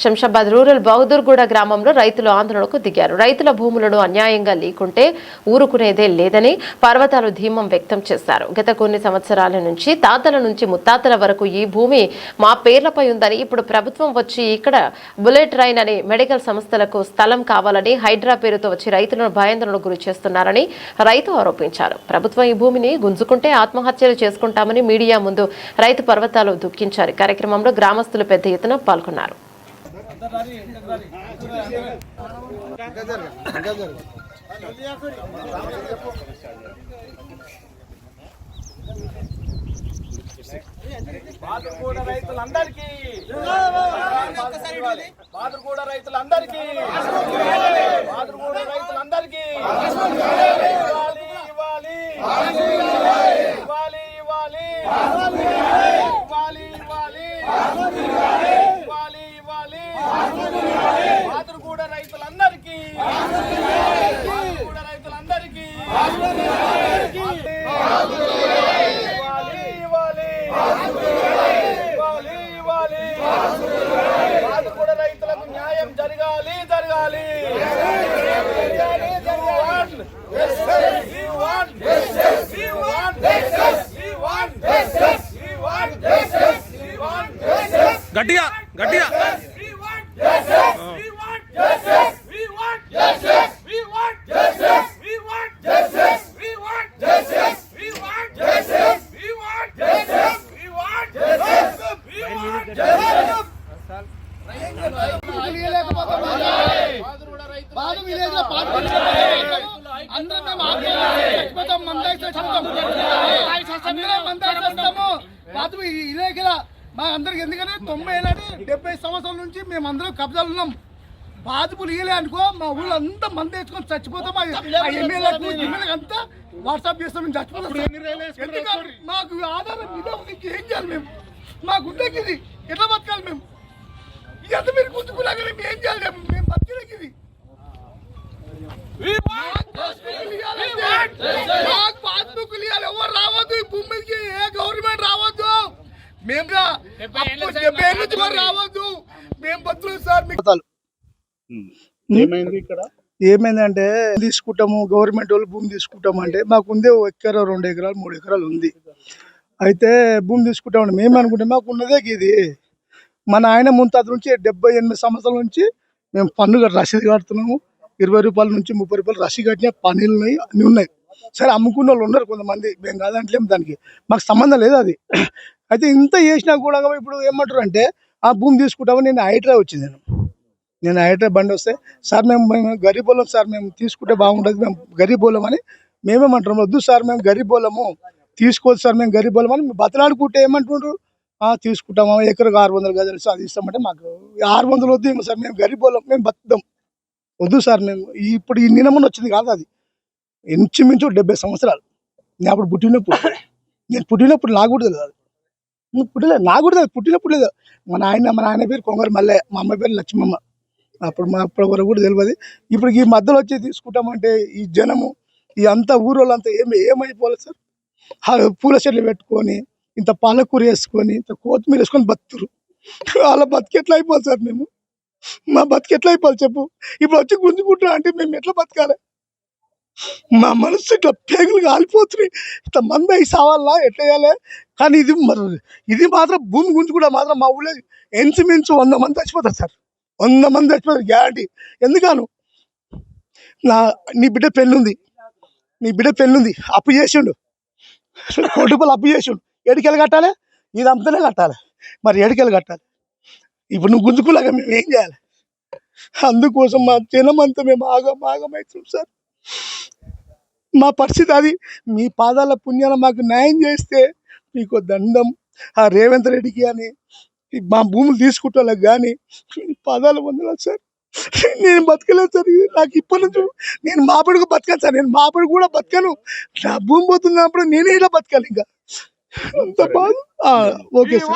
Shamshabad rural Bahadurguda గ్రామంలో రైతులు ఆందోళనకు దిగారు. రైతుల భూములను అన్యాయంగా లీకుంటే ఊరుకునేదే లేదని పర్వతాలు ధీమం వ్యక్తం చేశారు. గత కొన్ని సంవత్సరాల నుంచి తాతల నుంచి ముత్తాతల వరకు ఈ భూమి మా పేర్లపై ఉందని, ఇప్పుడు ప్రభుత్వం వచ్చి ఇక్కడ బుల్లెట్ రైన్ అనే మెడికల్ సంస్థలకు స్థలం కావాలని హైడ్రా పేరుతో వచ్చి రైతులను భయాందోళనకు గురి చేస్తున్నారని రైతు ఆరోపించారు. ప్రభుత్వం ఈ భూమిని గుంజుకుంటే ఆత్మహత్యలు చేసుకుంటామని మీడియా ముందు రైతు పర్వతాలు దుఃఖించారు. కార్యక్రమంలో గ్రామస్తులు పెద్ద ఎత్తున పాల్గొన్నారు. బాదుర్గూడ రైతులందరికీ బాదుర్గూడ రైతులందరికీ బాదుర్గూడ రైతులందరికీ ఇవ్వాలి ఇవ్వాలి ఇవ్వాలి ఇవ్వాలి ఇవ్వాలి ఇవ్వాలి ఇవ్వాలి బాదుర్గూడ రైతులందరికీ బాదుర్గూడ రైతులందరికీ బాదుర్గూడ రైతులకు న్యాయం జరగాలి జరగాలి. గట్టిగా గట్టిగా మా అందరికి ఎందుకంటే 90 ఏళ్ళని 70 సంవత్సరాల నుంచి మేము అందరం కబ్జాలు ఉన్నాం. బాధపులు ఇయ్యలే అనుకో మా ఊళ్ళో అంతా మంది తెచ్చుకొని చచ్చిపోతాం. ఎమ్మెల్యేలకు అంతా వాట్సాప్ చేస్తాం, మేము చచ్చిపోతాం. మాకు ఆధారం ఏం చేయాలి? మేము మాకు ఉండేకి ఇది ఎట్లా బతకాలి? మేము ఇదంతా మీరు గుర్తుకున్నాక మేము ఏం చేయాలి? మేము బతికేకి ఇది పాస్బుక్లు ఇవ్వాలి. ఎవరు రావద్దు ఈ భూమికి, ఏ గవర్నమెంట్ రావద్దు. మేము 70 ఏళ్ళ నుంచి రావద్దు. మేము బతులు సార్. ఏమైందంటే తీసుకుంటాము, గవర్నమెంట్ వాళ్ళు భూమి తీసుకుంటాము అంటే మాకు ఉందే 1 ఎకరా 2 ఎకరాలు 3 ఎకరాలు ఉంది. అయితే భూమి తీసుకుంటామంటే మేము అనుకుంటే మాకు ఉన్నదే ఇది. మన ఆయన ముంతాత నుంచి 78 సంవత్సరాల నుంచి మేము పన్ను రసీదు కడుతున్నాము. 20 రూపాయల నుంచి 30 రూపాయలు రసీదు కట్టిన పనులు ఉన్నాయి, అన్నీ ఉన్నాయి. సరే అమ్ముకున్న వాళ్ళు ఉన్నారు కొంతమంది, మేము కాదంటలేము, దానికి మాకు సంబంధం లేదు అది. అయితే ఇంత చేసినా కూడా ఇప్పుడు ఏమంటారు అంటే ఆ భూమి తీసుకుంటామని నేను హైడ్రా వచ్చింది. నేను హైడ్రా బండి వస్తే సార్ మేము గరీబోళ్ళం సార్, మేము తీసుకుంటే బాగుంటుంది, మేము గరీబోళ్ళం అని మేమేమంటాం. వద్దు సార్ మేము గరీబోళ్ళము తీసుకోవచ్చు సార్, మేము గరీబోళ్ళం అని బతలాడుకుంటే ఏమంటుండ్రు, తీసుకుంటాము ఎకరకు 600 గజాలు అది ఇస్తామంటే మాకు 600 వద్దు ఏమో సార్, మేము గరీబోళ్ళం, మేము బతుకుతాం, వద్దు సార్. మేము ఇప్పుడు ఈ నియమం వచ్చింది కాదు, అది ఇంచుమించు 70 సంవత్సరాలు. నేను అప్పుడు పుట్టినప్పుడు నాకు కూడా తెలియదు, నాకు కూడా పుట్టినప్పుడు లేదు. మా నాయన పేరు కొంగర మల్లె, మా అమ్మ పేరు లక్ష్మమ్మ. అప్పుడు మా అప్పటి వరకు కూడా తెలియదు. ఇప్పుడు ఈ మధ్యలో వచ్చి తీసుకుంటామంటే ఈ జనము ఈ అంతా ఊరోళ్ళంతా ఏమైపోవాలి సార్? పూల చెట్లు పెట్టుకొని ఇంత పాలకూర వేసుకొని ఇంత కొత్తిమీర వేసుకొని బతుకురు. అలా బతికెట్లా అయిపోవాలి సార్? మేము మా బతికెట్లా అయిపోవాలి చెప్పు? ఇప్పుడు వచ్చి గుంజుకుంటున్నా అంటే మేము ఎట్లా బతకాలి? మా మనసు ఇట్లా పేగులు కాలిపోతున్నాయి. ఇట్లా మంది అయి సావాలా ఎట్లా వేయాలి? కానీ ఇది మాత్రం భూమి గురించి కూడా మాత్రం మా ఊళ్ళో ఇంచుమించు 100 మంది చచ్చిపోతారు సార్, 100 మంది చచ్చిపోతారు గ్యారంటీ. ఎందుకను నీ బిడ్డ పెళ్ళుంది, అప్పు చేసిండు, 1 కోటి రూపాయలు అప్పు చేసిండు, ఏడికెళ్ళి కట్టాలి? ఇది అంతనే కట్టాలి, మరి ఏడికెళ్ళి కట్టాలి? ఇప్పుడు నువ్వు గుంజుకులాగా మేము ఏం చేయాలి? అందుకోసం మా జనం అంతా మేము ఆగమవుతున్నాం సార్. మా పరిస్థితి అది. మీ పాదాల పుణ్యాన మాకు న్యాయం చేస్తే మీకు దండం. ఆ రేవంత్ రెడ్డికి కానీ మా భూములు తీసుకుంటాలకు కానీ పాదాలు పొందలేదు సార్. నేను బతకలేదు సార్. నాకు ఇప్పటి నుంచి నేను మాపడికి బతకాను సార్. నేను మాపడి కూడా బతకను. నా భూమి పోతున్నప్పుడు నేనే ఇలా బతకాలి. ఇంకా అంత బాధ. Okay sir.